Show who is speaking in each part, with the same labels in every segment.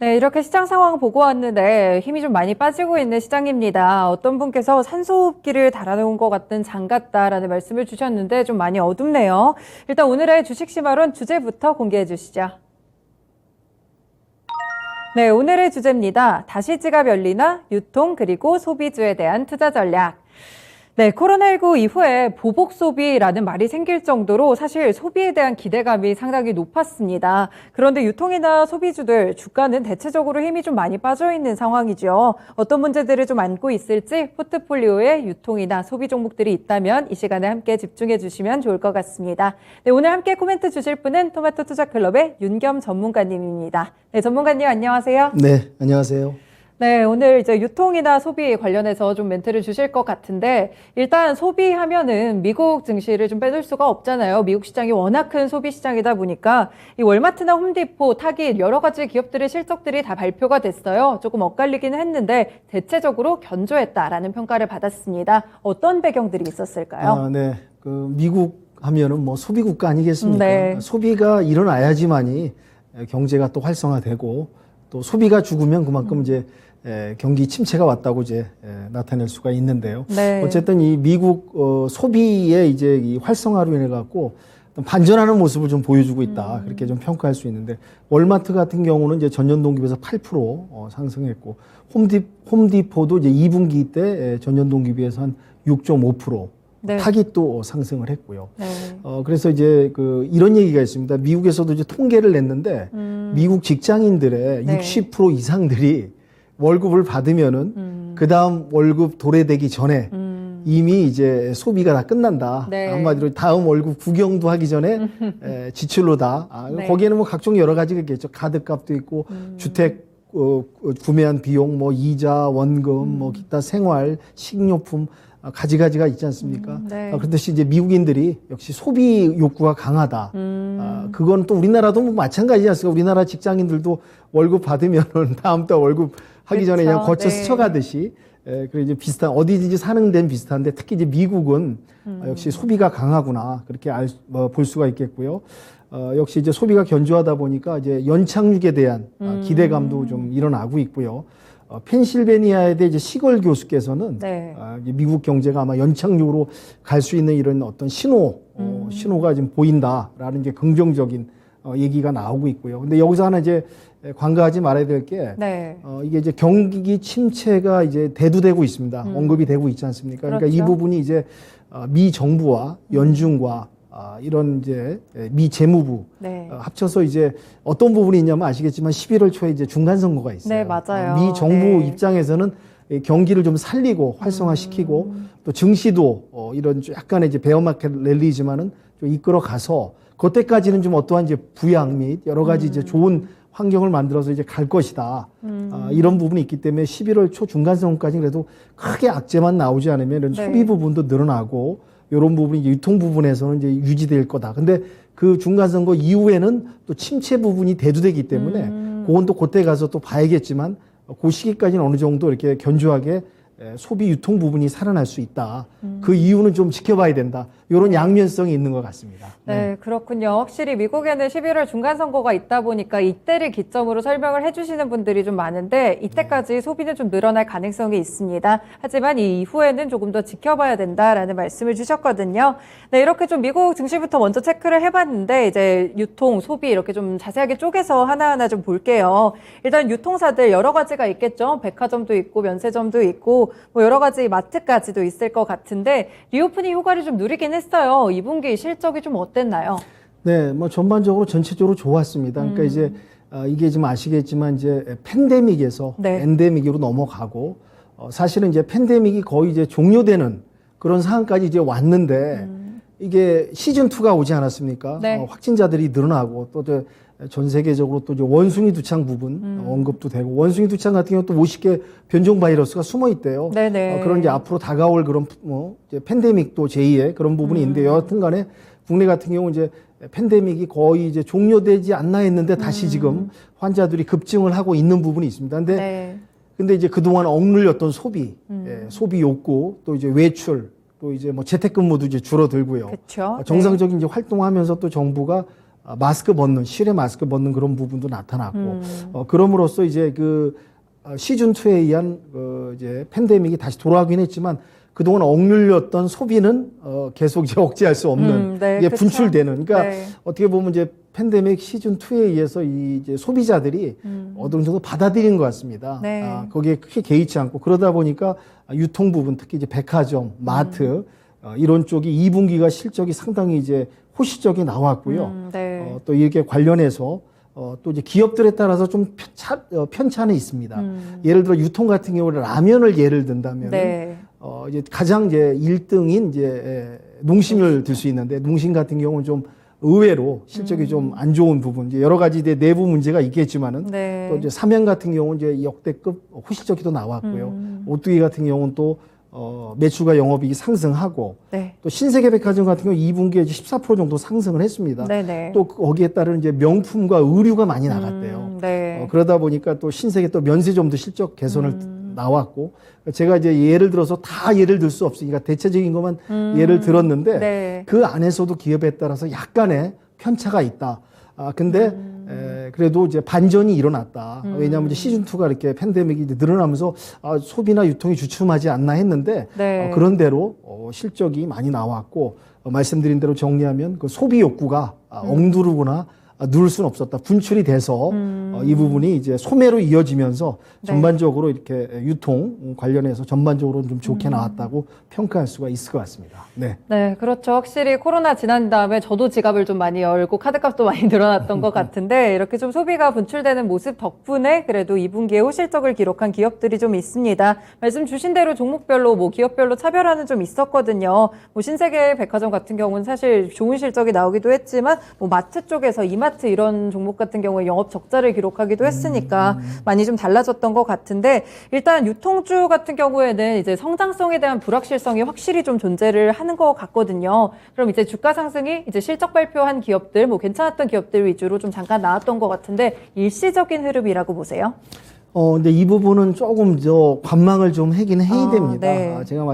Speaker 1: 네, 이렇게 시장 상황 보고 왔는데 힘이 좀 많이 빠지고 있는 시장입니다. 어떤 분께서 산소호흡기를 달아놓은 것 같은 장 같다라는 말씀을 주셨는데 좀 많이 어둡네요. 일단 오늘의 주식시마론 주제부터 공개해 주시죠. 네, 오늘의 주제입니다. 다시 지갑 열리나 유통 그리고 소비주에 대한 투자 전략. 네, 코로나19 이후에 보복 소비라는 말이 생길 정도로 사실 소비에 대한 기대감이 상당히 높았습니다. 그런데 유통이나 소비주들 주가는 대체적으로 힘이 좀 많이 빠져 있는 상황이죠. 어떤 문제들을 좀 안고 있을지 포트폴리오에 유통이나 소비 종목들이 있다면 이 시간에 함께 집중해 주시면 좋을 것 같습니다. 네, 오늘 함께 코멘트 주실 분은 토마토 투자클럽의 윤겸 전문가님입니다. 네, 전문가님 안녕하세요.
Speaker 2: 네, 안녕하세요.
Speaker 1: 네, 오늘 이제 유통이나 소비 관련해서 좀 멘트를 주실 것 같은데, 일단 소비하면은 미국 증시를 좀 빼놓을 수가 없잖아요. 미국 시장이 워낙 큰 소비 시장이다 보니까 이 월마트나 홈디포, 타깃 여러 가지 기업들의 실적들이 다 발표가 됐어요. 조금 엇갈리기는 했는데 대체적으로 견조했다라는 평가를 받았습니다. 어떤 배경들이 있었을까요?
Speaker 2: 네, 미국 하면은 뭐 소비 국가 아니겠습니까?
Speaker 1: 네.
Speaker 2: 소비가 일어나야지만이 경제가 또 활성화되고 또 소비가 죽으면 그만큼 이제 경기 침체가 왔다고 이제 나타낼 수가 있는데요.
Speaker 1: 네.
Speaker 2: 어쨌든 이 미국 소비의 이제 이 활성화로 인해 갖고 반전하는 모습을 좀 보여주고 있다. 그렇게 좀 평가할 수 있는데 월마트 같은 경우는 이제 전년 동기비해서 8% 상승했고 홈디포도 이제 2분기 때 전년 동기비해서 한 6.5%
Speaker 1: 네.
Speaker 2: 타깃도 상승을 했고요.
Speaker 1: 네.
Speaker 2: 그래서 이제 이런 얘기가 있습니다. 미국에서도 이제 통계를 냈는데 미국 직장인들의
Speaker 1: 네.
Speaker 2: 60% 이상들이 월급을 받으면은 그 다음 월급 도래되기 전에 이미 이제 소비가 다 끝난다.
Speaker 1: 네.
Speaker 2: 한마디로 다음 월급 구경도 하기 전에 지출로다.
Speaker 1: 네.
Speaker 2: 거기에는 뭐 각종 여러 가지가 있겠죠. 카드값도 있고 주택 구매한 비용, 뭐 이자, 원금, 뭐 기타 생활, 식료품 가지가지가 있지 않습니까?
Speaker 1: 네.
Speaker 2: 그렇듯이 이제 미국인들이 역시 소비 욕구가 강하다. 그건 또 우리나라도 뭐 마찬가지지 않습니까? 우리나라 직장인들도 월급 받으면은 다음 달 월급 하기 전에 그냥 거쳐
Speaker 1: 네.
Speaker 2: 스쳐가듯이 그리고 이제 비슷한 어디든지 사는 데는 비슷한데 특히 이제 미국은 역시 소비가 강하구나 그렇게 볼 수가 있겠고요. 역시 이제 소비가 견조하다 보니까 이제 연착륙에 대한 기대감도 좀 일어나고 있고요. 펜실베니아의 이제 시골 교수께서는
Speaker 1: 네.
Speaker 2: 이제 미국 경제가 아마 연착륙으로 갈 수 있는 이런 어떤 신호가 지금 보인다라는 이제 긍정적인 얘기가 나오고 있고요. 근데 여기서 하나 이제 관가하지 말아야 될 게
Speaker 1: 네.
Speaker 2: 이게 이제 경기 침체가 이제 대두되고 있습니다. 언급이 되고 있지 않습니까? 그러니까 이
Speaker 1: 그렇죠.
Speaker 2: 부분이 이제 미 정부와 연준과 이런 이제 미 재무부
Speaker 1: 네.
Speaker 2: 합쳐서 이제 어떤 부분이 있냐면 아시겠지만 11월 초에 이제 중간 선거가 있어요.
Speaker 1: 네, 맞아요.
Speaker 2: 미 정부
Speaker 1: 네.
Speaker 2: 입장에서는 경기를 좀 살리고 활성화시키고 또 증시도 이런 약간의 이제 베어마켓 랠리지만은 좀 이끌어 가서 그때까지는 좀 어떠한 이제 부양 및 여러 가지 이제 좋은 환경을 만들어서 이제 갈 것이다. 이런 부분이 있기 때문에 11월 초 중간 선거까지 그래도 크게 악재만 나오지 않으면
Speaker 1: 네.
Speaker 2: 소비 부분도 늘어나고 이런 부분이 이제 유통 부분에서는 이제 유지될 거다. 근데 그 중간 선거 이후에는 또 침체 부분이 대두되기 때문에 그건 또 그때 가서 또 봐야겠지만 그 시기까지는 어느 정도 이렇게 견조하게 소비 유통 부분이 살아날 수 있다. 그 이유는 좀 지켜봐야 된다. 이런 양면성이 있는 것 같습니다.
Speaker 1: 네, 그렇군요. 확실히 미국에는 11월 중간 선거가 있다 보니까 이때를 기점으로 설명을 해주시는 분들이 좀 많은데 이때까지 소비는 좀 늘어날 가능성이 있습니다. 하지만 이 이후에는 조금 더 지켜봐야 된다라는 말씀을 주셨거든요. 네, 이렇게 좀 미국 증시부터 먼저 체크를 해봤는데 이제 유통, 소비 이렇게 좀 자세하게 쪼개서 하나하나 좀 볼게요. 일단 유통사들 여러 가지가 있겠죠. 백화점도 있고 면세점도 있고 뭐 여러 가지 마트까지도 있을 것 같은데 리오프닝 효과를 좀 누리긴 했어요. 2분기 실적이 좀 어땠나요?
Speaker 2: 네, 뭐 전반적으로 전체적으로 좋았습니다. 그러니까 이제 이게 좀 아시겠지만 이제 팬데믹에서
Speaker 1: 네.
Speaker 2: 엔데믹으로 넘어가고 사실은 이제 팬데믹이 거의 이제 종료되는 그런 상황까지 이제 왔는데 이게 시즌 2가 오지 않았습니까?
Speaker 1: 네.
Speaker 2: 확진자들이 늘어나고 또 전 세계적으로 또 이제 원숭이 두창 부분 언급도 되고 원숭이 두창 같은 경우 또 50개 변종 바이러스가 숨어 있대요.
Speaker 1: 네네.
Speaker 2: 그런 이제 앞으로 다가올 그런 이제 팬데믹도 제2의 그런 부분이 있는데 여하튼간에 국내 같은 경우 이제 팬데믹이 거의 이제 종료되지 않나 했는데 다시 지금 환자들이 급증을 하고 있는 부분이 있습니다. 근데
Speaker 1: 네.
Speaker 2: 근데 이제 그동안 억눌렸던 소비, 소비 욕구, 또 이제 외출, 또 이제 뭐 재택근무도 이제 줄어들고요.
Speaker 1: 그렇죠.
Speaker 2: 정상적인 이제 활동하면서 또 정부가 마스크 벗는, 실외 마스크 벗는 그런 부분도 나타났고, 그럼으로써 이제 그 시즌2에 의한 이제 팬데믹이 다시 돌아오긴 했지만 그동안 억눌렸던 소비는 계속 이제 억제할 수 없는
Speaker 1: 네,
Speaker 2: 이게
Speaker 1: 그쵸.
Speaker 2: 분출되는. 그러니까
Speaker 1: 네.
Speaker 2: 어떻게 보면 이제 팬데믹 시즌2에 의해서 이 이제 소비자들이 어느 정도 받아들인 것 같습니다.
Speaker 1: 네.
Speaker 2: 거기에 크게 개의치 않고 그러다 보니까 유통 부분, 특히 이제 백화점, 마트, 이런 쪽이 2분기가 실적이 상당히 이제 호시적이 나왔고요.
Speaker 1: 네.
Speaker 2: 또 이렇게 관련해서 또 이제 기업들에 따라서 좀 편차는 있습니다. 예를 들어 유통 같은 경우는 라면을 예를 든다면
Speaker 1: 네.
Speaker 2: 이제 가장 이제 1등인 이제 농심을 들 수 있는데 농심 같은 경우는 좀 의외로 실적이 좀 안 좋은 부분, 이제 여러 가지 이제 내부 문제가 있겠지만은
Speaker 1: 네.
Speaker 2: 또 이제 삼양 같은 경우는 이제 역대급 호시적이도 나왔고요. 오뚜기 같은 경우는 또 매출과 영업이익이 상승하고
Speaker 1: 네.
Speaker 2: 또 신세계백화점 같은 경우 2분기에 14% 정도 상승을 했습니다.
Speaker 1: 네네.
Speaker 2: 또 거기에 따른 이제 명품과 의류가 많이 나갔대요.
Speaker 1: 네.
Speaker 2: 그러다 보니까 또 신세계 또 면세점도 실적 개선을 나왔고, 제가 이제 예를 들어서 다 예를 들 수 없으니까 대체적인 것만 예를 들었는데
Speaker 1: 네.
Speaker 2: 그 안에서도 기업에 따라서 약간의 편차가 있다. 근데 그래도 이제 반전이 일어났다. 왜냐하면 이제 시즌2가 이렇게 팬데믹이 이제 늘어나면서 소비나 유통이 주춤하지 않나 했는데
Speaker 1: 네.
Speaker 2: 그런대로 실적이 많이 나왔고, 말씀드린 대로 정리하면 그 소비 욕구가 억누르거나 누를 수는 없었다. 분출이 돼서 이 부분이 이제 소매로 이어지면서
Speaker 1: 네.
Speaker 2: 전반적으로 이렇게 유통 관련해서 전반적으로 좀 좋게 나왔다고 평가할 수가 있을 것 같습니다. 네.
Speaker 1: 네, 그렇죠. 확실히 코로나 지난 다음에 저도 지갑을 좀 많이 열고 카드값도 많이 늘어났던 것 같은데 이렇게 좀 소비가 분출되는 모습 덕분에 그래도 2분기에 호실적을 기록한 기업들이 좀 있습니다. 말씀 주신 대로 종목별로 뭐 기업별로 차별화는 좀 있었거든요. 뭐 신세계 백화점 같은 경우는 사실 좋은 실적이 나오기도 했지만 뭐 마트 쪽에서 이마트 이런 종목 같은 경우에 영업 적자를 기록하기도 했으니까 많이 좀 달라졌던 것 같은데 일단 유통주 같은 경우에는 이제 성장성에 대한 불확실성이 확실히 좀 존재를 하는 것 같거든요. 그럼 이제 주가 상승이 이제 실적 발표한 기업들, 뭐 괜찮았던 기업들 위주로 좀 잠깐 나왔던 것 같은데 일시적인 흐름이라고 보세요?
Speaker 2: 근데 이 부분은 조금 관망을 좀 하긴 해야 됩니다.
Speaker 1: 네.
Speaker 2: 제가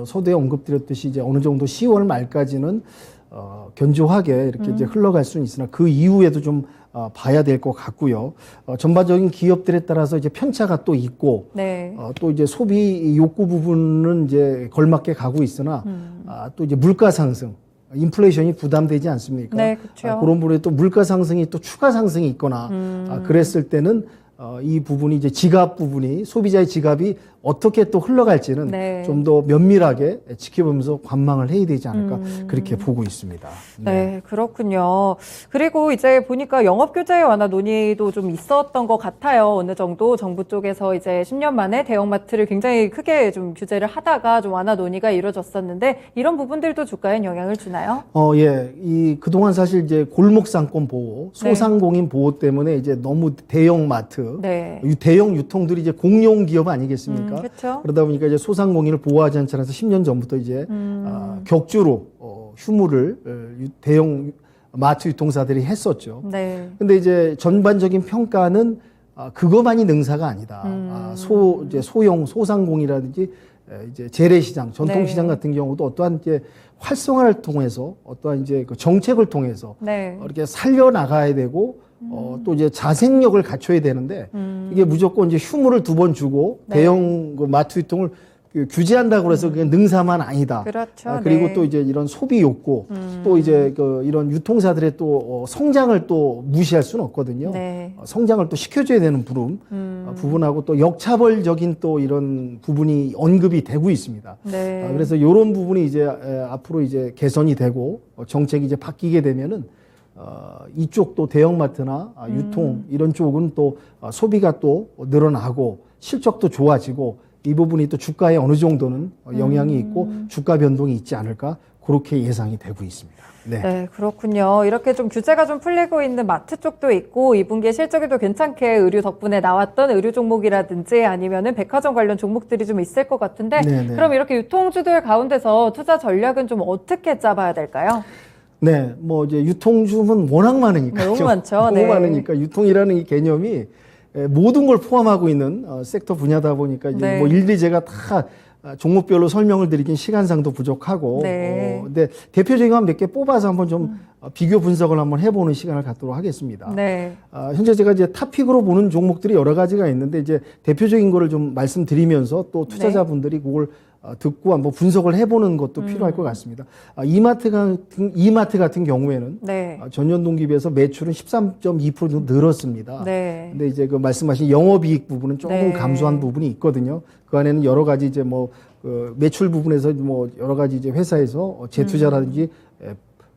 Speaker 2: 서두에 언급드렸듯이 이제 어느 정도 10월 말까지는 견조하게 이렇게 이제 흘러갈 수는 있으나 그 이후에도 좀 봐야 될 것 같고요. 전반적인 기업들에 따라서 이제 편차가 또 있고,
Speaker 1: 네.
Speaker 2: 또 이제 소비 욕구 부분은 이제 걸맞게 가고 있으나, 또 이제 물가 상승, 인플레이션이 부담되지 않습니까?
Speaker 1: 네, 그렇죠.
Speaker 2: 그런 부분에 또 물가 상승이 또 추가 상승이 있거나, 그랬을 때는 이 부분이 이제 지갑 부분이 소비자의 지갑이 어떻게 또 흘러갈지는
Speaker 1: 네.
Speaker 2: 좀 더 면밀하게 지켜보면서 관망을 해야 되지 않을까 그렇게 보고 있습니다.
Speaker 1: 네, 그렇군요. 그리고 이제 보니까 영업규제 완화 논의도 좀 있었던 것 같아요. 어느 정도 정부 쪽에서 이제 10년 만에 대형마트를 굉장히 크게 좀 규제를 하다가 좀 완화 논의가 이루어졌었는데 이런 부분들도 주가에 영향을 주나요?
Speaker 2: 예. 그동안 사실 이제 골목상권 보호, 소상공인 보호 때문에 이제 너무 대형마트,
Speaker 1: 네.
Speaker 2: 대형 유통들이 이제 공용 기업 아니겠습니까?
Speaker 1: 그렇죠.
Speaker 2: 그러다 보니까 이제 소상공인을 보호하지 않잖아서 10년 전부터 이제 격주로 휴무를 대형 마트 유통사들이 했었죠.
Speaker 1: 네.
Speaker 2: 근데 이제 전반적인 평가는 그거만이 능사가 아니다. 이제 소형 소상공이라든지 이제 재래시장, 전통시장
Speaker 1: 네.
Speaker 2: 같은 경우도 어떠한 이제 활성화를 통해서 어떠한 이제 그 정책을 통해서
Speaker 1: 네.
Speaker 2: 이렇게 살려 나가야 되고 또 이제 자생력을 갖춰야 되는데 이게 무조건 이제 휴무를 2번 주고
Speaker 1: 네.
Speaker 2: 대형 그 마트 유통을 규제한다고 해서 그게 능사만 아니다.
Speaker 1: 그렇죠.
Speaker 2: 그리고
Speaker 1: 네.
Speaker 2: 또 이제 이런 소비 욕구, 또 이제 이런 유통사들의 또 성장을 또 무시할 수는 없거든요.
Speaker 1: 네.
Speaker 2: 성장을 또 시켜줘야 되는 부분하고 또 역차별적인 또 이런 부분이 언급이 되고 있습니다.
Speaker 1: 네.
Speaker 2: 그래서 이런 부분이 이제 앞으로 이제 개선이 되고 정책이 이제 바뀌게 되면은 이쪽도 대형마트나 유통 이런 쪽은 또 소비가 또 늘어나고 실적도 좋아지고 이 부분이 또 주가에 어느 정도는 영향이 있고 주가 변동이 있지 않을까 그렇게 예상이 되고 있습니다. 네.
Speaker 1: 네, 그렇군요. 이렇게 좀 규제가 좀 풀리고 있는 마트 쪽도 있고 2분기에 실적이 또 괜찮게 의류 덕분에 나왔던 의류 종목이라든지 아니면은 백화점 관련 종목들이 좀 있을 것 같은데
Speaker 2: 네네.
Speaker 1: 그럼 이렇게 유통주들 가운데서 투자 전략은 좀 어떻게 짜봐야 될까요?
Speaker 2: 네, 뭐 이제 유통주는 워낙 많으니까
Speaker 1: 너무 많죠.
Speaker 2: 너무
Speaker 1: 네.
Speaker 2: 많으니까 유통이라는 이 개념이 모든 걸 포함하고 있는 섹터 분야다 보니까 이제
Speaker 1: 네.
Speaker 2: 뭐 일일이 제가 다 종목별로 설명을 드리긴 시간상도 부족하고,
Speaker 1: 네.
Speaker 2: 근데 대표적인 건 몇 개 뽑아서 한번 좀 비교 분석을 한번 해보는 시간을 갖도록 하겠습니다.
Speaker 1: 네.
Speaker 2: 현재 제가 이제 탑픽으로 보는 종목들이 여러 가지가 있는데 이제 대표적인 거를 좀 말씀드리면서 또 투자자분들이 그걸 듣고 한번 분석을 해보는 것도 필요할 것 같습니다. 이마트 같은 경우에는
Speaker 1: 네.
Speaker 2: 전년 동기 비해서 매출은 13.2% 정도 늘었습니다.
Speaker 1: 네.
Speaker 2: 근데 이제 그 말씀하신 영업이익 부분은 조금
Speaker 1: 네.
Speaker 2: 감소한 부분이 있거든요. 그 안에는 여러 가지 이제 뭐 그 매출 부분에서 뭐 여러 가지 이제 회사에서 재투자라든지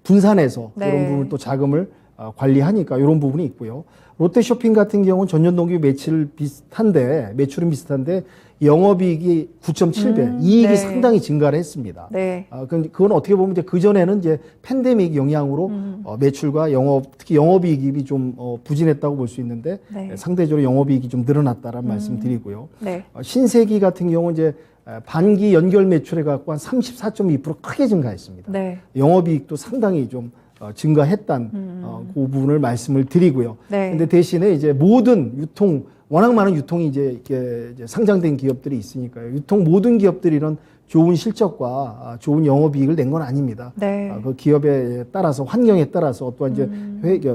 Speaker 2: 분산해서
Speaker 1: 네.
Speaker 2: 그런 부분 또 자금을 관리하니까 이런 부분이 있고요. 롯데쇼핑 같은 경우는 전년 동기 매출은 비슷한데 영업이익이 9.7배, 이익이
Speaker 1: 네.
Speaker 2: 상당히 증가를 했습니다.
Speaker 1: 네.
Speaker 2: 그건 어떻게 보면 이제 그전에는 이제 팬데믹 영향으로 매출과 특히 영업이익이 좀 부진했다고 볼 수 있는데
Speaker 1: 네.
Speaker 2: 상대적으로 영업이익이 좀 늘어났다라는 말씀 드리고요.
Speaker 1: 네.
Speaker 2: 신세기 같은 경우는 이제 반기 연결 매출에 갖고 한 34.2% 크게 증가했습니다.
Speaker 1: 네.
Speaker 2: 영업이익도 상당히 좀 증가했다는 그 부분을 말씀을 드리고요.
Speaker 1: 네.
Speaker 2: 근데 대신에 이제 모든 워낙 많은 유통이 이제 상장된 기업들이 있으니까요. 모든 기업들이 이런 좋은 실적과 좋은 영업이익을 낸 건 아닙니다.
Speaker 1: 네.
Speaker 2: 그 기업에 따라서 환경에 따라서 또한 이제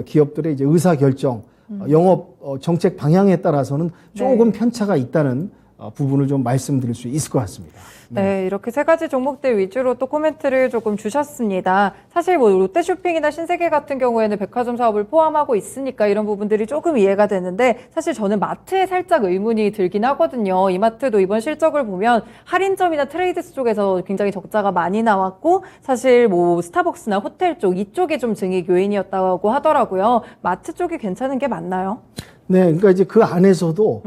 Speaker 2: 기업들의 이제 의사 결정, 영업 정책 방향에 따라서는 조금 편차가 있다는 부분을 좀 말씀드릴 수 있을 것 같습니다.
Speaker 1: 네, 이렇게 세 가지 종목들 위주로 또 코멘트를 조금 주셨습니다. 사실 뭐 롯데쇼핑이나 신세계 같은 경우에는 백화점 사업을 포함하고 있으니까 이런 부분들이 조금 이해가 되는데 사실 저는 마트에 살짝 의문이 들긴 하거든요. 이마트도 이번 실적을 보면 할인점이나 트레이드스 쪽에서 굉장히 적자가 많이 나왔고 사실 뭐 스타벅스나 호텔 쪽 이쪽에 좀 증액 요인이었다고 하더라고요. 마트 쪽이 괜찮은 게 맞나요?
Speaker 2: 네, 그러니까 이제 그 안에서도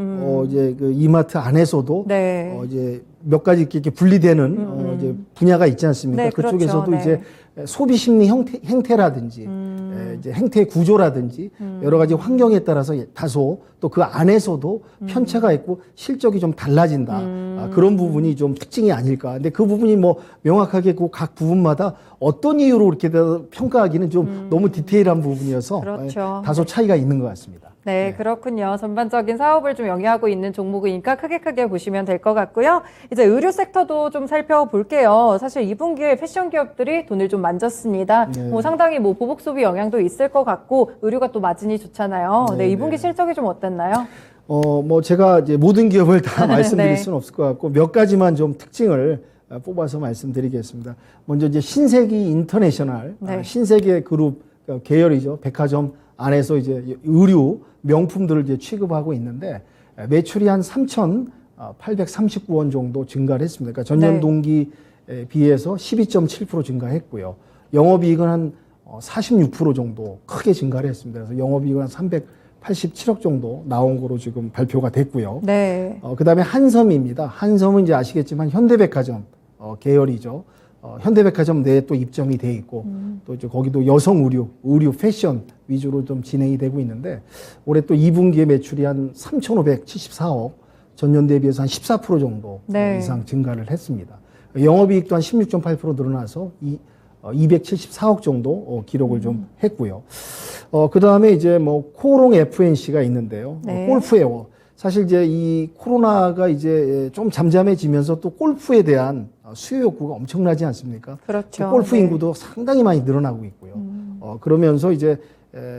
Speaker 2: 이제 그 이마트 안에서도
Speaker 1: 네.
Speaker 2: 이제 몇 가지 이렇게 분리되는 이제 분야가 있지 않습니까?
Speaker 1: 네,
Speaker 2: 그쪽에서도
Speaker 1: 그렇죠.
Speaker 2: 이제 소비 심리 행태라든지 이제 행태 구조라든지 여러 가지 환경에 따라서 다소 또 그 안에서도 편차가 있고 실적이 좀 달라진다. 그런 부분이 좀 특징이 아닐까. 근데 그 부분이 뭐 명확하게 그 각 부분마다 어떤 이유로 이렇게 평가하기는 좀 너무 디테일한 부분이어서
Speaker 1: 그렇죠.
Speaker 2: 다소 차이가 있는 것 같습니다.
Speaker 1: 네, 그렇군요. 전반적인 사업을 좀 영위하고 있는 종목이니까 크게 보시면 될 것 같고요. 이제 의류 섹터도 좀 살펴볼게요. 사실 2분기에 패션 기업들이 돈을 좀 만졌습니다.
Speaker 2: 네.
Speaker 1: 뭐 상당히 뭐 보복 소비 영향도 있을 것 같고 의류가 또 마진이 좋잖아요. 네,
Speaker 2: 네,
Speaker 1: 2분기
Speaker 2: 네.
Speaker 1: 실적이 좀 어땠나요?
Speaker 2: 뭐 제가 이제 모든 기업을 다 말씀드릴
Speaker 1: 네.
Speaker 2: 수는 없을 것 같고 몇 가지만 좀 특징을 뽑아서 말씀드리겠습니다. 먼저 이제 신세기 인터내셔널,
Speaker 1: 네.
Speaker 2: 신세계 그룹 계열이죠. 백화점 안에서 이제 의류 명품들을 이제 취급하고 있는데 매출이 한 3,839원 정도 증가를 했습니다. 그러니까 전년
Speaker 1: 네.
Speaker 2: 동기에 비해서 12.7% 증가했고요. 영업이익은 한 46% 정도 크게 증가를 했습니다. 그래서 영업이익은 한 387억 정도 나온 거로 지금 발표가 됐고요.
Speaker 1: 네.
Speaker 2: 그다음에 한섬입니다. 한섬은 이제 아시겠지만 현대백화점 계열이죠. 현대백화점 내에 또 입점이 돼 있고 또 이제 거기도 여성 의류, 패션 위주로 좀 진행이 되고 있는데 올해 또 2분기에 매출이 한 3,574억, 전년 대비해서 한 14% 정도
Speaker 1: 네.
Speaker 2: 이상 증가를 했습니다. 영업이익도 한 16.8% 늘어나서 274억 정도 기록을 좀 했고요. 그 다음에 이제 뭐 코오롱 FNC가 있는데요.
Speaker 1: 네.
Speaker 2: 골프웨어. 사실 이제 이 코로나가 이제 좀 잠잠해지면서 또 골프에 대한 수요 욕구가 엄청나지 않습니까?
Speaker 1: 그렇죠.
Speaker 2: 골프
Speaker 1: 네.
Speaker 2: 인구도 상당히 많이 늘어나고 있고요. 그러면서 이제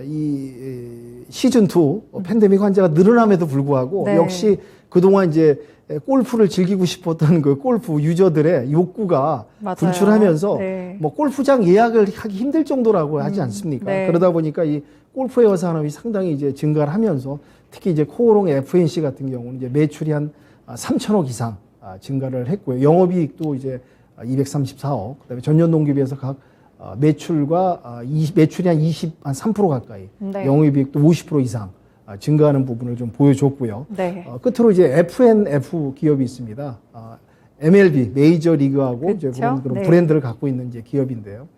Speaker 2: 이 시즌2 팬데믹 환자가 늘어남에도 불구하고
Speaker 1: 네.
Speaker 2: 역시 그동안 이제 골프를 즐기고 싶었던 그 골프 유저들의 욕구가
Speaker 1: 맞아요.
Speaker 2: 분출하면서
Speaker 1: 네.
Speaker 2: 뭐 골프장 예약을 하기 힘들 정도라고 하지 않습니까?
Speaker 1: 네.
Speaker 2: 그러다 보니까 이 골프웨어 산업이 상당히 이제 증가를 하면서 특히 이제 코오롱 FNC 같은 경우는 이제 매출이 한 3천억 이상 증가를 했고요. 영업이익도 이제 234억. 그다음에 전년 동기 비해서 각 매출과 매출이 한 3% 가까이,
Speaker 1: 네.
Speaker 2: 영업이익도 50% 이상 증가하는 부분을 좀 보여줬고요.
Speaker 1: 네.
Speaker 2: 끝으로 이제 FNF 기업이 있습니다. MLB 메이저 리그하고 이제 그런
Speaker 1: 네.
Speaker 2: 브랜드를 갖고 있는 이제 기업인데요.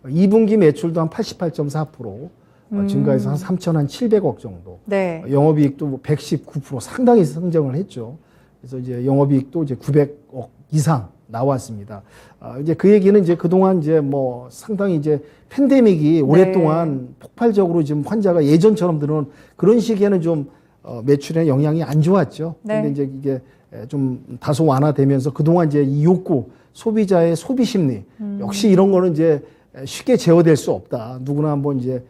Speaker 2: 2분기 매출도 한 88.4% 증가해서 한 3,700억 정도.
Speaker 1: 네.
Speaker 2: 영업이익도 뭐 119% 상당히 성장을 했죠. 그래서 이제 영업이익도 이제 900억 이상 나왔습니다. 이제 그 얘기는 이제 그동안 이제 뭐 상당히 이제 팬데믹이 오랫동안 폭발적으로 지금 환자가 예전처럼 들어온 그런 시기에는 좀 매출에 영향이 안 좋았죠.
Speaker 1: 네.
Speaker 2: 근데 이제 이게 좀 다소 완화되면서 그동안 이제 이 욕구, 소비자의 소비 심리 역시 이런 거는 이제 쉽게 제어될 수 없다. 누구나 한번 이제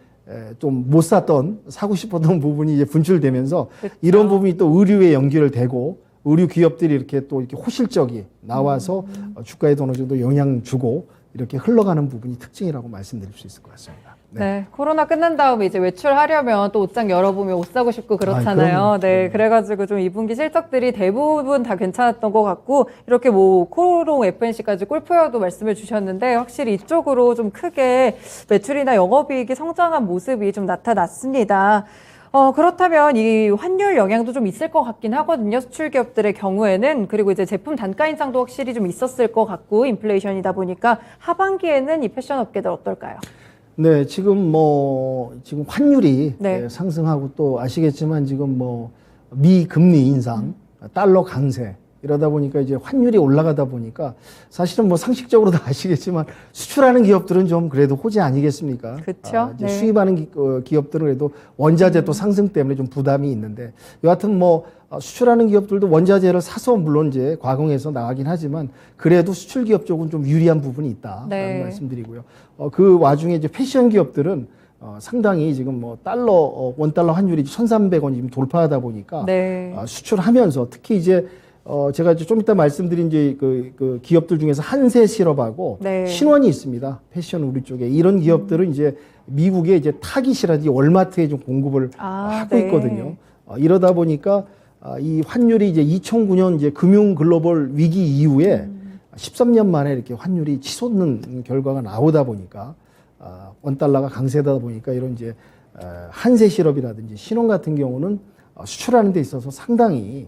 Speaker 2: 좀 못 샀던 사고 싶었던 부분이 이제 분출되면서
Speaker 1: 그쵸.
Speaker 2: 이런 부분이 또 의류에 연결되고 의류 기업들이 이렇게 또 이렇게 호실적이 나와서 주가에도 어느 정도 영향 주고 이렇게 흘러가는 부분이 특징이라고 말씀드릴 수 있을 것 같습니다.
Speaker 1: 네, 코로나 끝난 다음에 이제 외출하려면 또 옷장 열어보면 옷 사고 싶고 그렇잖아요.
Speaker 2: 그럼요.
Speaker 1: 네, 그래가지고 좀 2분기 실적들이 대부분 다 괜찮았던 것 같고, 이렇게 뭐 코롱 FNC까지 꿀프여도 말씀을 주셨는데, 확실히 이쪽으로 좀 크게 매출이나 영업이익이 성장한 모습이 좀 나타났습니다. 그렇다면 이 환율 영향도 좀 있을 것 같긴 하거든요. 수출 기업들의 경우에는. 그리고 이제 제품 단가 인상도 확실히 좀 있었을 것 같고, 인플레이션이다 보니까 하반기에는 이 패션 업계들 어떨까요?
Speaker 2: 네, 지금 지금 환율이
Speaker 1: 네.
Speaker 2: 상승하고 또 아시겠지만 지금 미 금리 인상, 달러 강세 이러다 보니까 이제 환율이 올라가다 보니까 사실은 상식적으로도 아시겠지만 수출하는 기업들은 좀 그래도 호재 아니겠습니까?
Speaker 1: 그쵸?
Speaker 2: 이제
Speaker 1: 네.
Speaker 2: 수입하는 기업들은 그래도 원자재 또 상승 때문에 좀 부담이 있는데 여하튼 수출하는 기업들도 원자재를 사서 물론 이제 가공해서 나가긴 하지만 그래도 수출 기업 쪽은 좀 유리한 부분이 있다라는
Speaker 1: 네.
Speaker 2: 말씀드리고요. 그 와중에 이제 패션 기업들은 상당히 지금 원달러 환율이 1,300원 지금 돌파하다 보니까
Speaker 1: 네.
Speaker 2: 수출하면서 특히 이제 제가 이제 좀 이따 말씀드린 이제 그 기업들 중에서 한세 실업하고
Speaker 1: 네.
Speaker 2: 신원이 있습니다. 패션 우리 쪽에 이런 기업들은 이제 미국의 이제 타깃이라든지 월마트에 좀 공급을 하고
Speaker 1: 네.
Speaker 2: 있거든요. 이러다 보니까 이 환율이 이제 2009년 이제 금융 글로벌 위기 이후에 13년 만에 이렇게 환율이 치솟는 결과가 나오다 보니까 원달러가 강세다 보니까 이런 이제 한세 실업이라든지 신원 같은 경우는 수출하는 데 있어서 상당히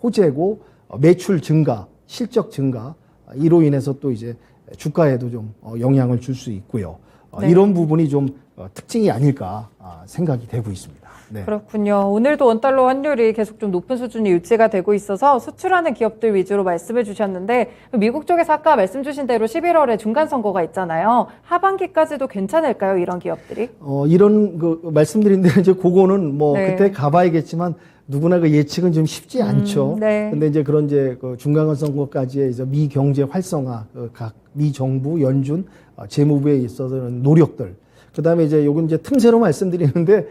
Speaker 2: 호재고 매출 증가, 실적 증가 이로 인해서 또 이제 주가에도 좀 영향을 줄 수 있고요.
Speaker 1: 네.
Speaker 2: 이런 부분이 좀 특징이 아닐까 생각이 되고 있습니다. 네.
Speaker 1: 그렇군요. 오늘도 원달러 환율이 계속 좀 높은 수준이 유지가 되고 있어서 수출하는 기업들 위주로 말씀을 주셨는데 미국 쪽에서 아까 말씀 주신 대로 11월에 중간 선거가 있잖아요. 하반기까지도 괜찮을까요? 이런 기업들이?
Speaker 2: 이런 말씀드린 대로 이제 그거는
Speaker 1: 네.
Speaker 2: 그때 가봐야겠지만 누구나 그 예측은 좀 쉽지 않죠.
Speaker 1: 네.
Speaker 2: 근데 이제 그런 그 중간 선거까지의 이제 미 경제 활성화, 각 미 정부, 연준, 재무부에 있어서는 노력들. 그다음에 이제 요건 이제 틈새로 말씀드리는데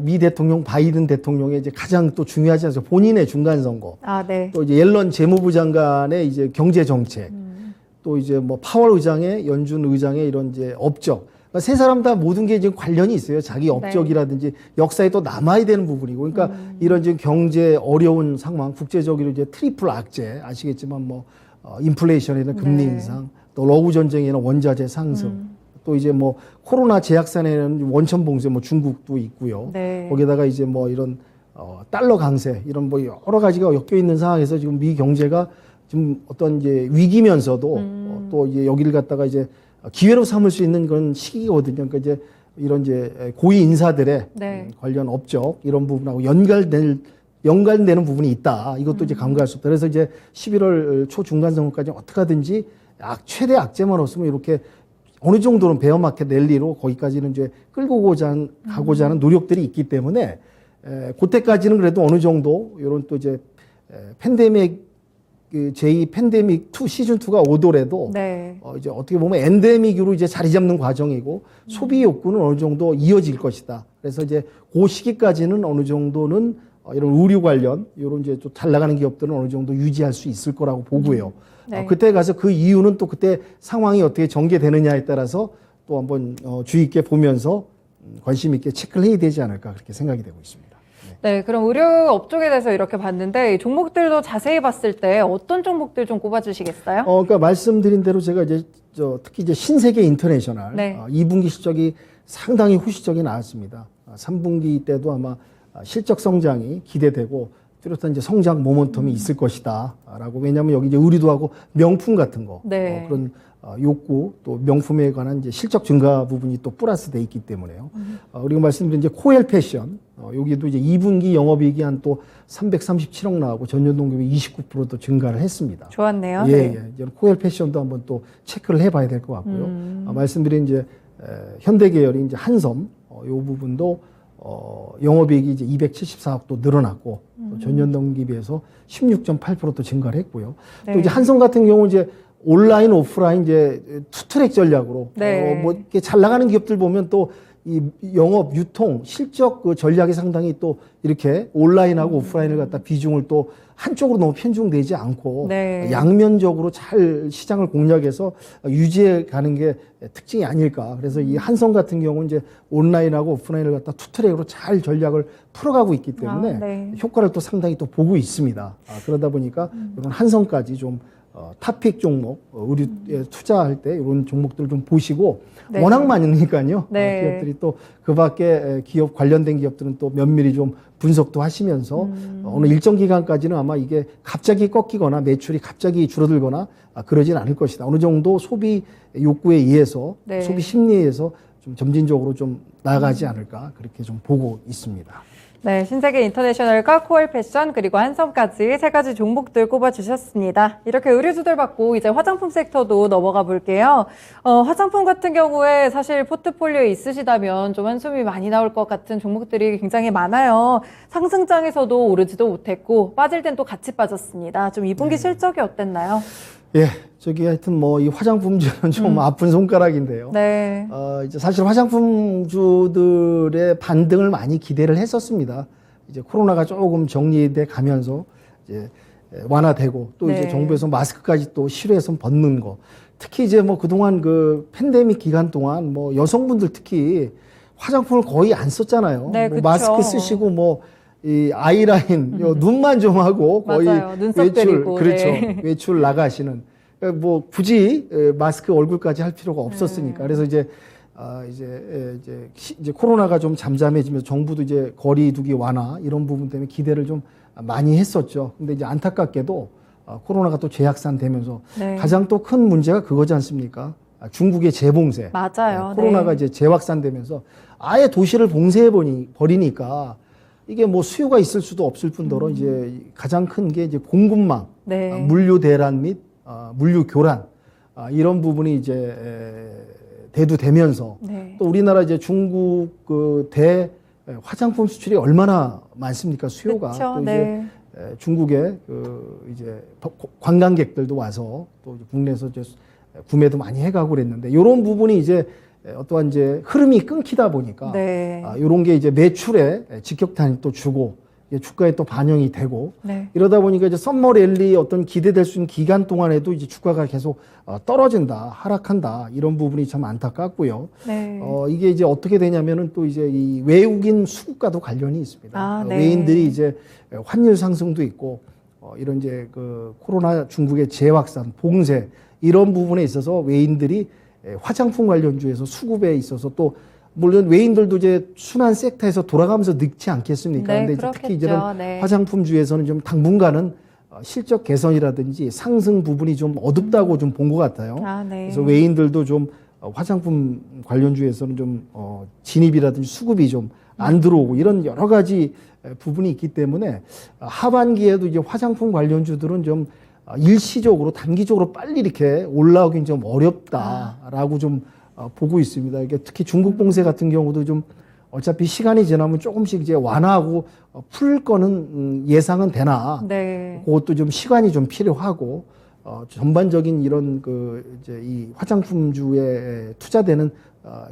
Speaker 2: 미 대통령 바이든 대통령의 이제 가장 또 중요하지 않습니까? 본인의 중간 선거.
Speaker 1: 네.
Speaker 2: 또 이제 옐런 재무부 장관의 이제 경제 정책. 또 이제 파월 의장의 연준 의장의 이런 이제 업적. 그러니까 세 사람 다 모든 게 지금 관련이 있어요. 자기 업적이라든지 역사에 또 남아야 되는 부분이고. 그러니까 이런 지금 경제 어려운 상황, 국제적으로 이제 트리플 악재 아시겠지만 인플레이션이나 금리
Speaker 1: 네.
Speaker 2: 인상, 또 러우 전쟁에는 원자재 상승. 또 이제 코로나 제약산에는 원천 봉쇄 중국도 있고요.
Speaker 1: 네.
Speaker 2: 거기다가 이제 이런 달러 강세 이런 여러 가지가 엮여 있는 상황에서 지금 미 경제가 지금 어떤 이제 위기면서도 또 이제 여기를 갖다가 이제 기회로 삼을 수 있는 그런 시기거든요. 그러니까 이제 이런 이제 고위 인사들의
Speaker 1: 네.
Speaker 2: 관련 업적 이런 부분하고 연관되는 부분이 있다. 이것도 이제 간과할 수 없다. 그래서 이제 11월 초 중간 선거까지 어떻게 하든지 최대 악재만 없으면 이렇게 어느 정도는 베어마켓 랠리로 거기까지는 이제 끌고 가고자 하는 노력들이 있기 때문에 그때까지는 그래도 어느 정도 이런 또 이제 팬데믹 제2 팬데믹 2 시즌 2가 오더라도
Speaker 1: 네.
Speaker 2: 이제 어떻게 보면 엔데믹으로 이제 자리 잡는 과정이고 소비 욕구는 어느 정도 이어질 것이다. 그래서 이제 그 시기까지는 어느 정도는 이런 의류 관련 이런 이제 좀 잘 나가는 기업들은 어느 정도 유지할 수 있을 거라고 보고요.
Speaker 1: 네.
Speaker 2: 그때 가서 그 이유는 또 그때 상황이 어떻게 전개되느냐에 따라서 또 한번 주의 있게 보면서 관심 있게 체크를 해야 되지 않을까 그렇게 생각이 되고 있습니다.
Speaker 1: 네, 그럼 의료 업종에 대해서 이렇게 봤는데 이 종목들도 자세히 봤을 때 어떤 종목들 좀 꼽아주시겠어요?
Speaker 2: 그러니까 말씀드린 대로 제가 이제 특히 이제 신세계 인터내셔널
Speaker 1: 네.
Speaker 2: 2분기 실적이 상당히 후시적이 나왔습니다. 3분기 때도 아마 실적 성장이 기대되고 뚜렷한 이제 성장 모멘텀이 있을 것이다라고. 왜냐하면 여기 이제 의류도 하고 명품 같은 거
Speaker 1: 네.
Speaker 2: 그런 욕구 또 명품에 관한 이제 실적 증가 부분이 또 플러스 돼 있기 때문에요. 그리고 말씀드린 이제 코엘 패션 여기도 이제 2분기 영업이익이 한 또 337억 나오고 전년 동기비 29%도 증가를 했습니다.
Speaker 1: 좋았네요.
Speaker 2: 예,
Speaker 1: 네.
Speaker 2: 예. 이제 코엘 패션도 한번 또 체크를 해봐야 될 것 같고요. 말씀드린 이제 현대 계열인 이제 한섬 요 부분도 영업이익이 이제 274억도 늘어났고 또 전년 동기 비해서 16.8%또 증가를 했고요.
Speaker 1: 네.
Speaker 2: 또 이제 한성 같은 경우 이제 온라인, 오프라인 이제 투트랙 전략으로
Speaker 1: 네.
Speaker 2: 뭐 이렇게 잘 나가는 기업들 보면 또 이 영업, 유통, 실적 그 전략이 상당히 또 이렇게 온라인하고 오프라인을 갖다 비중을 또 한쪽으로 너무 편중되지 않고
Speaker 1: 네.
Speaker 2: 양면적으로 잘 시장을 공략해서 유지해 가는 게 특징이 아닐까. 그래서 이 한성 같은 경우는 이제 온라인하고 오프라인을 갖다 투트랙으로 잘 전략을 풀어가고 있기 때문에
Speaker 1: 네.
Speaker 2: 효과를 또 상당히 또 보고 있습니다. 그러다 보니까 이런 한성까지 좀 탑픽 종목, 의류에 투자할 때 이런 종목들을 좀 보시고
Speaker 1: 네.
Speaker 2: 워낙 많으니까요.
Speaker 1: 네.
Speaker 2: 기업들이 또 그 밖에 기업 관련된 기업들은 또 면밀히 좀 분석도 하시면서 어느 일정 기간까지는 아마 이게 갑자기 꺾이거나 매출이 갑자기 줄어들거나 그러진 않을 것이다. 어느 정도 소비 욕구에 의해서
Speaker 1: 네.
Speaker 2: 소비 심리에 의해서 좀 점진적으로 좀 나아가지 않을까 그렇게 좀 보고 있습니다.
Speaker 1: 네, 신세계 인터내셔널과 코엘 패션 그리고 한성까지 세 가지 종목들 꼽아주셨습니다. 이렇게 의류주들 받고 이제 화장품 섹터도 넘어가 볼게요. 화장품 같은 경우에 사실 포트폴리오에 있으시다면 좀 한숨이 많이 나올 것 같은 종목들이 굉장히 많아요. 상승장에서도 오르지도 못했고 빠질 땐 또 같이 빠졌습니다. 좀 2분기 실적이 어땠나요?
Speaker 2: 예, 저기 하여튼 뭐 이 화장품주는 좀 아픈 손가락인데요.
Speaker 1: 네.
Speaker 2: 이제 사실 화장품주들의 반등을 많이 기대를 했었습니다. 이제 코로나가 조금 정리돼 가면서 이제 완화되고 또 이제
Speaker 1: 네.
Speaker 2: 정부에서 마스크까지 또 실외에서 벗는 거. 특히 이제 뭐 그동안 그 팬데믹 기간 동안 뭐 여성분들 특히 화장품을 거의 안 썼잖아요.
Speaker 1: 네,
Speaker 2: 뭐
Speaker 1: 그쵸.
Speaker 2: 마스크 쓰시고 뭐 이 아이라인, 요 눈만 좀 하고 거의
Speaker 1: 맞아요. 눈썹
Speaker 2: 외출,
Speaker 1: 때리고,
Speaker 2: 그렇죠.
Speaker 1: 네.
Speaker 2: 외출 나가시는. 그러니까 뭐 굳이 마스크 얼굴까지 할 필요가 없었으니까. 그래서 이제 이제 코로나가 좀 잠잠해지면서 정부도 이제 거리두기 완화 이런 부분 때문에 기대를 좀 많이 했었죠. 근데 이제 안타깝게도 코로나가 또 재확산되면서
Speaker 1: 네.
Speaker 2: 가장 또 큰 문제가 그거지 않습니까? 중국의 재봉쇄.
Speaker 1: 맞아요.
Speaker 2: 코로나가
Speaker 1: 네.
Speaker 2: 이제 재확산되면서 아예 도시를 봉쇄해 버리니까 이게 뭐 수요가 있을 수도 없을 뿐더러 이제 가장 큰 게 이제 공급망,
Speaker 1: 네.
Speaker 2: 물류 대란 및 물류 교란 이런 부분이 이제 대두되면서
Speaker 1: 네.
Speaker 2: 또 우리나라 이제 중국 그 대 화장품 수출이 얼마나 많습니까? 수요가
Speaker 1: 그쵸,
Speaker 2: 또 이제
Speaker 1: 네.
Speaker 2: 중국에 그 이제 관광객들도 와서 또 이제 국내에서 이제 구매도 많이 해가고 그랬는데 이런 부분이 이제 어떠한 이제 흐름이 끊기다 보니까
Speaker 1: 네.
Speaker 2: 이런 게 이제 매출에 직격탄이 또 주고 주가에 또 반영이 되고
Speaker 1: 네.
Speaker 2: 이러다 보니까 이제 썸머 랠리 어떤 기대될 수 있는 기간 동안에도 이제 주가가 계속 떨어진다, 하락한다 이런 부분이 참 안타깝고요.
Speaker 1: 네.
Speaker 2: 이게 이제 어떻게 되냐면은 또 이제 이 외국인 수급과도 관련이 있습니다.
Speaker 1: 네.
Speaker 2: 외인들이 이제 환율 상승도 있고 이런 이제 그 코로나 중국의 재확산, 봉쇄 이런 부분에 있어서 외인들이 화장품 관련주에서 수급에 있어서 또 물론 외인들도 이제 순환 섹터에서 돌아가면서 늙지 않겠습니까?
Speaker 1: 네,
Speaker 2: 근데 이제
Speaker 1: 그렇겠죠.
Speaker 2: 특히 이제는
Speaker 1: 네.
Speaker 2: 화장품주에서는 좀 당분간은 실적 개선이라든지 상승 부분이 좀 어둡다고 좀 본 것 같아요.
Speaker 1: 네.
Speaker 2: 그래서 외인들도 좀 화장품 관련주에서는 좀 진입이라든지 수급이 좀 안 들어오고 이런 여러 가지 부분이 있기 때문에 하반기에도 이제 화장품 관련주들은 좀 일시적으로 단기적으로 빨리 이렇게 올라오긴 좀 어렵다라고 좀 보고 있습니다. 이게 특히 중국 봉쇄 같은 경우도 좀 어차피 시간이 지나면 조금씩 이제 완화하고 풀 거는 예상은 되나
Speaker 1: 네.
Speaker 2: 그것도 좀 시간이 좀 필요하고 전반적인 이런 그 이제 이 화장품주에 투자되는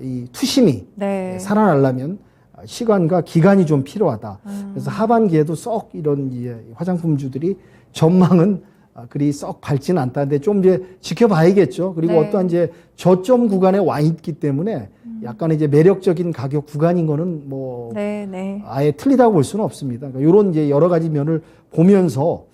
Speaker 2: 이 투심이
Speaker 1: 네.
Speaker 2: 살아나려면 시간과 기간이 좀 필요하다. 그래서 하반기에도 썩 이런 이제 화장품주들이 전망은 그리 썩 밝지는 않다는데 좀 이제 지켜봐야겠죠. 그리고
Speaker 1: 네.
Speaker 2: 어떠한 이제 저점 구간에 와 있기 때문에 약간 이제 매력적인 가격 구간인 거는 뭐
Speaker 1: 네. 네.
Speaker 2: 아예 틀리다고 볼 수는 없습니다. 그러니까 이런 이제 여러 가지 면을 보면서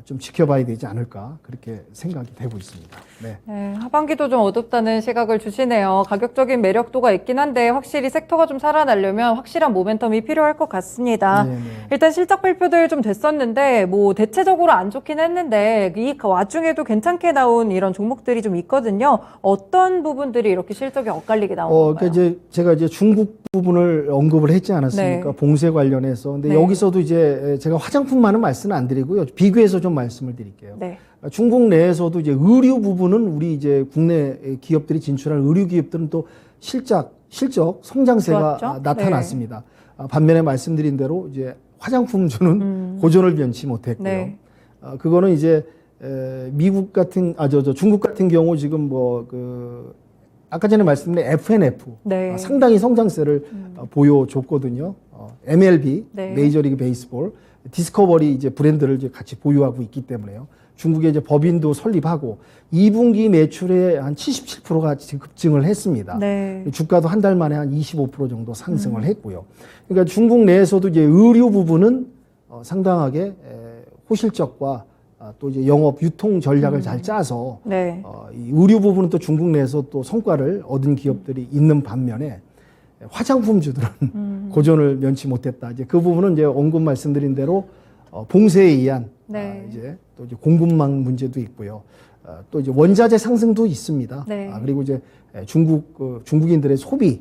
Speaker 2: 좀 지켜봐야 되지 않을까 그렇게 생각이 되고 있습니다. 네.
Speaker 1: 네, 하반기도 좀 어둡다는 시각을 주시네요. 가격적인 매력도가 있긴 한데 확실히 섹터가 좀 살아나려면 확실한 모멘텀이 필요할 것 같습니다.
Speaker 2: 네네.
Speaker 1: 일단 실적 발표들 좀 됐었는데 뭐 대체적으로 안 좋긴 했는데 이 와중에도 괜찮게 나온 이런 종목들이 좀 있거든요. 어떤 부분들이 이렇게 실적이 엇갈리게 나온 건가요?
Speaker 2: 그러니까 이제 제가 이제 중국 부분을 언급을 했지 않았습니까?
Speaker 1: 네.
Speaker 2: 봉쇄 관련해서. 근데
Speaker 1: 네.
Speaker 2: 여기서도 이제 제가 화장품만은 말씀을 안 드리고요. 비교해서 좀 말씀을 드릴게요.
Speaker 1: 네.
Speaker 2: 중국 내에서도 이제 의류 부분은 우리 이제 국내 기업들이 진출한 의류 기업들은 또 실적 성장세가
Speaker 1: 좋았죠?
Speaker 2: 나타났습니다. 반면에 말씀드린 대로 이제 화장품주는 고전을 면치 못했고요.
Speaker 1: 네.
Speaker 2: 그거는 이제 미국 같은 중국 같은 경우 지금 아까 전에 말씀드린 FNF
Speaker 1: 네.
Speaker 2: 상당히 성장세를 보여줬거든요. MLB
Speaker 1: 네.
Speaker 2: 메이저리그 베이스볼 디스커버리 이제 브랜드를 이제 같이 보유하고 있기 때문에요. 중국의 이제 법인도 설립하고 2분기 매출의 한 77%가 지금 급증을 했습니다.
Speaker 1: 네.
Speaker 2: 주가도 한 달 만에 한 25% 정도 상승을 했고요. 그러니까 중국 내에서도 이제 의류 부분은 상당하게 호실적과 또 이제 영업 유통 전략을 잘 짜서
Speaker 1: 네.
Speaker 2: 이 의류 부분은 또 중국 내에서 또 성과를 얻은 기업들이 있는 반면에 화장품주들은 고전을 면치 못했다. 이제 그 부분은 이제 언급 말씀드린 대로 봉쇄에 의한
Speaker 1: 네.
Speaker 2: 이제 또 이제 공급망 문제도 있고요. 또 이제 원자재 상승도 있습니다.
Speaker 1: 네.
Speaker 2: 그리고 이제 중국인들의 소비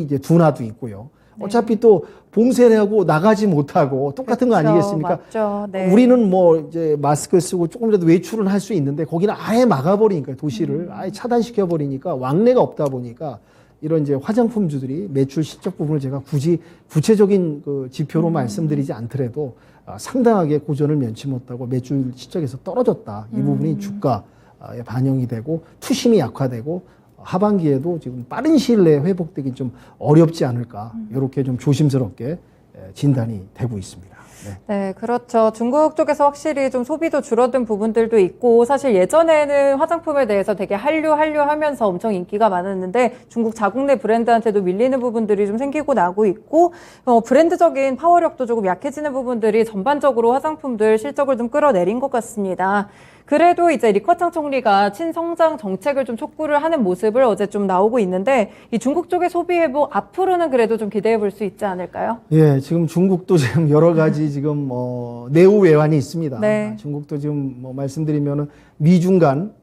Speaker 2: 이제 둔화도 있고요.
Speaker 1: 네.
Speaker 2: 어차피 또 봉쇄를 하고 나가지 못하고 똑같은 거
Speaker 1: 그렇죠.
Speaker 2: 아니겠습니까?
Speaker 1: 맞죠. 네.
Speaker 2: 우리는 뭐 이제 마스크 쓰고 조금이라도 외출은 할 수 있는데 거기는 아예 막아버리니까 도시를 아예 차단시켜 버리니까 왕래가 없다 보니까 이런 이제 화장품주들이 매출 실적 부분을 제가 굳이 구체적인 그 지표로 말씀드리지 않더라도 상당하게 고전을 면치 못하고 매출 실적에서 떨어졌다. 이 부분이 주가에 반영이 되고 투심이 약화되고 하반기에도 지금 빠른 시일 내에 회복되기 좀 어렵지 않을까. 이렇게 좀 조심스럽게 진단이 되고 있습니다. 네.
Speaker 1: 네, 그렇죠. 중국 쪽에서 확실히 좀 소비도 줄어든 부분들도 있고, 사실 예전에는 화장품에 대해서 되게 한류 하면서 엄청 인기가 많았는데, 중국 자국 내 브랜드한테도 밀리는 부분들이 좀 생기고 나고 있고, 브랜드적인 파워력도 조금 약해지는 부분들이 전반적으로 화장품들 실적을 좀 끌어내린 것 같습니다. 그래도 이제 리커창 총리가 친성장 정책을 좀 촉구를 하는 모습을 어제 좀 나오고 있는데, 이 중국 쪽의 소비 회복 앞으로는 그래도 좀 기대해 볼 수 있지 않을까요?
Speaker 2: 예, 지금 중국도 지금 여러 가지 지금 내후 외환이 있습니다.
Speaker 1: 네.
Speaker 2: 중국도 지금 말씀드리면은 미중 간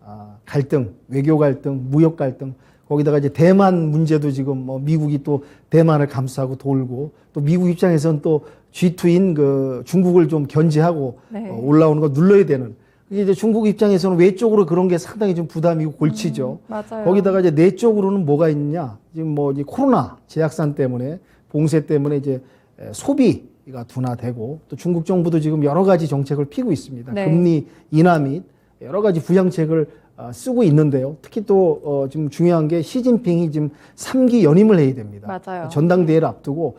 Speaker 2: 갈등, 외교 갈등, 무역 갈등, 거기다가 이제 대만 문제도 지금 미국이 또 대만을 감싸고 돌고 또 미국 입장에서는 또 G2인 그 중국을 좀 견제하고
Speaker 1: 네.
Speaker 2: 올라오는 거 눌러야 되는. 이게 이제 중국 입장에서는 외적으로 그런 게 상당히 좀 부담이고 골치죠.
Speaker 1: 맞아요.
Speaker 2: 거기다가 이제 내적으로는 뭐가 있냐? 지금 이제 코로나 제약산 때문에 봉쇄 때문에 이제 소비가 둔화되고 또 중국 정부도 지금 여러 가지 정책을 피고 있습니다.
Speaker 1: 네.
Speaker 2: 금리 인하 및 여러 가지 부양책을 쓰고 있는데요. 특히 또 지금 중요한 게 시진핑이 지금 3기 연임을 해야 됩니다.
Speaker 1: 맞아요.
Speaker 2: 전당대회를 앞두고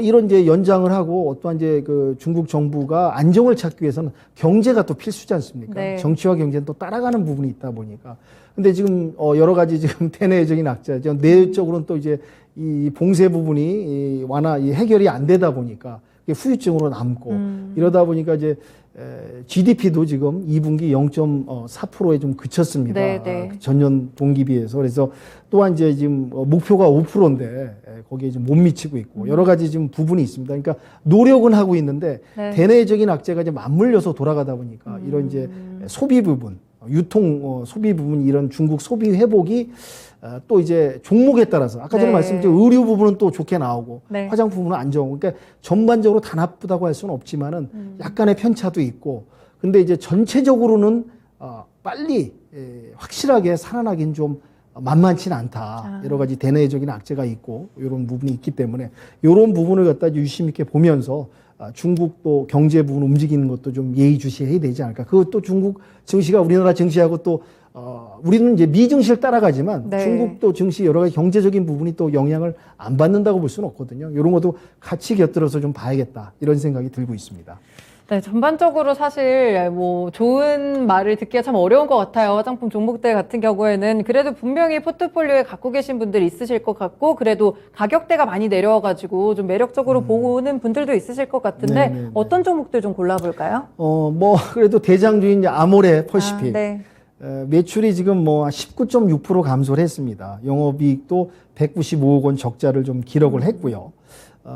Speaker 2: 이런 이제 연장을 하고 어떠한 이제 그 중국 정부가 안정을 찾기 위해서는 경제가 또 필수지 않습니까?
Speaker 1: 네.
Speaker 2: 정치와 경제는 또 따라가는 부분이 있다 보니까. 근데 지금 여러 가지 지금 대내적인 악재죠. 내적으로는 또 이제 이 봉쇄 부분이 이 해결이 안 되다 보니까 그게 후유증으로 남고 이러다 보니까 이제 GDP도 지금 2분기 0.4%에 좀 그쳤습니다.
Speaker 1: 네, 네.
Speaker 2: 전년 동기 비해서. 그래서 또한 이제 지금 목표가 5%인데 거기에 좀 못 미치고 있고 여러 가지 지금 부분이 있습니다. 그러니까 노력은 하고 있는데
Speaker 1: 네.
Speaker 2: 대내적인 악재가 이제 맞물려서 돌아가다 보니까 이런 이제 소비 부분, 유통 소비 부분 이런 중국 소비 회복이 또 이제 종목에 따라서 아까 전에
Speaker 1: 네.
Speaker 2: 말씀드린 의류 부분은 또 좋게 나오고
Speaker 1: 네.
Speaker 2: 화장품은 안 좋고 그러니까 전반적으로 다 나쁘다고 할 수는 없지만은 약간의 편차도 있고 근데 이제 전체적으로는 빨리 확실하게 살아나긴 좀 만만치는 않다. 여러 가지 대내적인 악재가 있고 이런 부분이 있기 때문에 이런 부분을 갖다 유심 있게 보면서 중국도 경제 부분 움직이는 것도 좀 예의주시해야 되지 않을까. 그것도 중국 증시가 우리나라 증시하고 또 우리는 이제 미증시를 따라가지만
Speaker 1: 네.
Speaker 2: 중국도 증시 여러 가지 경제적인 부분이 또 영향을 안 받는다고 볼 수는 없거든요. 이런 것도 같이 곁들여서 좀 봐야겠다. 이런 생각이 들고 있습니다.
Speaker 1: 네, 전반적으로 사실 뭐 좋은 말을 듣기가 참 어려운 것 같아요. 화장품 종목들 같은 경우에는 그래도 분명히 포트폴리오에 갖고 계신 분들이 있으실 것 같고 그래도 가격대가 많이 내려와가지고 좀 매력적으로 보는 분들도 있으실 것 같은데
Speaker 2: 네, 네, 네.
Speaker 1: 어떤 종목들 좀 골라볼까요?
Speaker 2: 그래도 대장주인 이제 아모레 퍼시픽.
Speaker 1: 네.
Speaker 2: 매출이 지금 19.6% 감소를 했습니다. 영업이익도 195억 원 적자를 좀 기록을 했고요.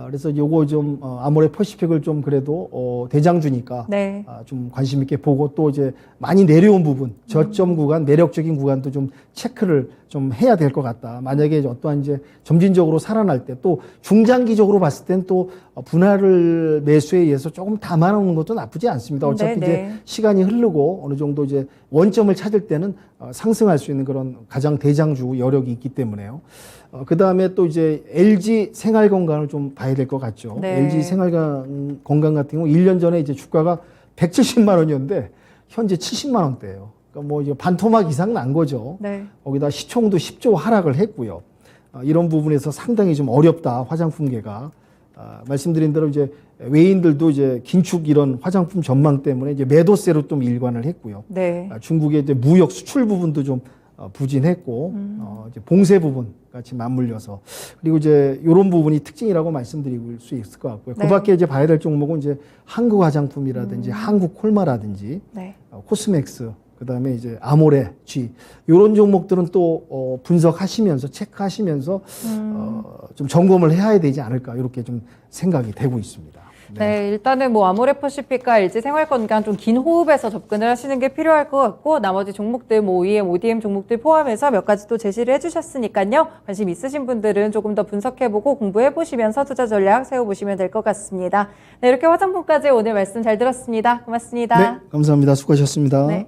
Speaker 2: 그래서 요거 좀 아모레 퍼시픽을 좀 그래도 대장주니까
Speaker 1: 네.
Speaker 2: 좀 관심 있게 보고 또 이제 많이 내려온 부분 저점 구간 매력적인 구간도 좀 체크를 좀 해야 될 것 같다. 만약에 어떠한 이제 점진적으로 살아날 때 또 중장기적으로 봤을 땐 또 분할을 매수에 의해서 조금 담아놓는 것도 나쁘지 않습니다. 어차피
Speaker 1: 네,
Speaker 2: 이제
Speaker 1: 네.
Speaker 2: 시간이 흐르고 어느 정도 이제 원점을 찾을 때는 상승할 수 있는 그런 가장 대장주 여력이 있기 때문에요. 그 다음에 또 이제 LG 생활건강을 좀 봐야 될 것 같죠.
Speaker 1: 네.
Speaker 2: LG 생활건강 같은 경우 1년 전에 이제 주가가 170만 원이었는데 현재 70만 원대예요. 그러니까 뭐 이제 반토막 이상 난 거죠.
Speaker 1: 네.
Speaker 2: 거기다 시총도 10조 하락을 했고요. 이런 부분에서 상당히 좀 어렵다 화장품계가. 말씀드린 대로 이제 외인들도 이제 긴축 이런 화장품 전망 때문에 이제 매도세로 좀 일관을 했고요.
Speaker 1: 네.
Speaker 2: 중국의 이제 무역 수출 부분도 좀 부진했고 이제 봉쇄 부분 같이 맞물려서 그리고 이제 이런 부분이 특징이라고 말씀드릴 수 있을 것 같고요.
Speaker 1: 네.
Speaker 2: 그밖에 이제 봐야 될 종목은 이제 한국 화장품이라든지 한국 콜마라든지
Speaker 1: 네.
Speaker 2: 코스맥스 그다음에 이제 아모레 G 이런 종목들은 또 분석하시면서 체크하시면서 좀 점검을 해야 되지 않을까 이렇게 좀 생각이 되고 있습니다.
Speaker 1: 네, 일단은 뭐 아모레퍼시픽과 LG 생활건강 좀 긴 호흡에서 접근을 하시는 게 필요할 것 같고 나머지 종목들 뭐 OEM, ODM 종목들 포함해서 몇 가지 또 제시를 해주셨으니까요. 관심 있으신 분들은 조금 더 분석해보고 공부해보시면서 투자 전략 세워보시면 될 것 같습니다. 네, 이렇게 화장품까지 오늘 말씀 잘 들었습니다. 고맙습니다.
Speaker 2: 네, 감사합니다. 수고하셨습니다.
Speaker 1: 네.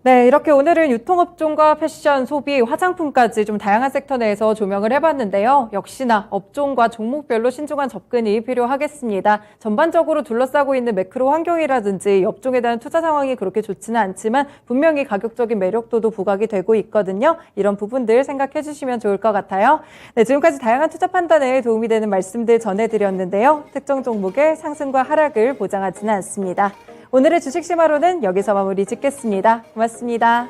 Speaker 1: 네, 이렇게 오늘은 유통업종과 패션, 소비, 화장품까지 좀 다양한 섹터 내에서 조명을 해봤는데요. 역시나 업종과 종목별로 신중한 접근이 필요하겠습니다. 전반적으로 둘러싸고 있는 매크로 환경이라든지 업종에 대한 투자 상황이 그렇게 좋지는 않지만 분명히 가격적인 매력도도 부각이 되고 있거든요. 이런 부분들 생각해 주시면 좋을 것 같아요. 네, 지금까지 다양한 투자 판단에 도움이 되는 말씀들 전해드렸는데요. 특정 종목의 상승과 하락을 보장하지는 않습니다. 오늘의 주식 심화로는 여기서 마무리 짓겠습니다. 고맙습니다.